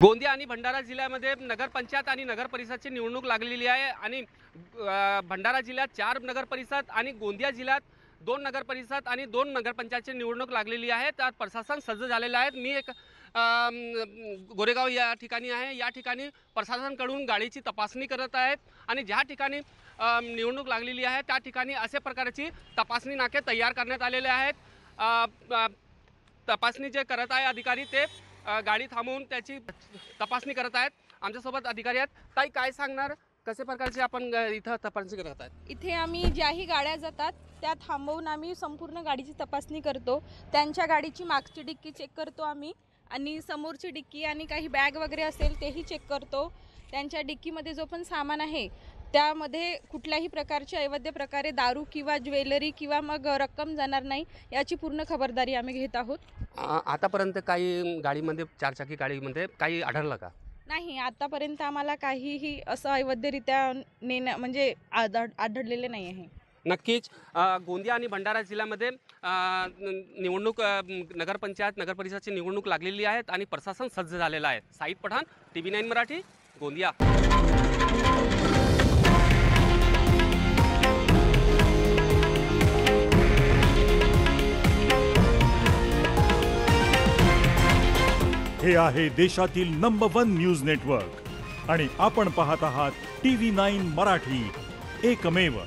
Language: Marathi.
गोंदिया आणि भंडारा जिल्ह्यामध्ये नगरपंचायत आणि नगर परिषदची निवडणूक लागलेली आहे आणि भंडारा जिल्ह्यात 4 नगर परिषद आणि गोंदिया जिल्ह्यात 2 नगर परिषद आणि 2 नगरपंचायतची निवडणूक लागलेली आहे। त्यात प्रशासन सज्ज झालेलं आहे। मी एक गोरेगाव या ठिकाणी आहे। या ठिकाणी प्रशासनाकडून गाडीची तपासणी करत आहेत आणि ज्या ठिकाणी निवडणूक लागलेली आहे त्या ठिकाणी अशा प्रकारची तपासणी नाके तयार करण्यात आलेले आहेत। तपासणी जे करत आहे अधिकारी ते गाडी थांबवून त्याची तपासणी करत आहेत। आमच्यासोबत अधिकारी आहेत। ताई काय सांगणार, कसे प्रकारचे आपण इथं तपासणी करत आहात? इथे आम्ही ज्याही गाड्या जातात त्या थांबवून आम्ही संपूर्ण गाडीची तपासणी करतो। त्यांच्या गाडीची मागची डिक्की चेक करतो आम्ही आणि समोरची डिक्की आणि काही बॅग वगैरे असेल तेही चेक करतो। त्यांच्या डिक्कीमध्ये जो पण सामान आहे त्यामध्ये कुठल्याही प्रकारचे अवैध प्रकारे दारू किंवा ज्वेलरी किंवा मग रक्कम जाणार नाही याची पूर्ण खबरदारी आम्ही घेत आहोत। आतापर्यंत काही गाडीमध्ये चारचाकी गाडीमध्ये काही आढळलं का? नाही, आतापर्यंत आम्हाला काहीही असं अवैधरित्या म्हणजे आढळलेले नाही आहे। नक्कीच गोंदिया आणि भंडारा जिल्ह्यामध्ये निवडणूक नगरपंचायत नगर परिषदची निवडणूक लागलेली आहे आणि प्रशासन सज्ज झालेलं आहे। साईद पठाण, TV9 मराठी, गोंदिया। हे आहे देशातील नंबर 1 न्यूज नेटवर्क आणि आपण पाहत आहात TV9 मराठी, एकमेव।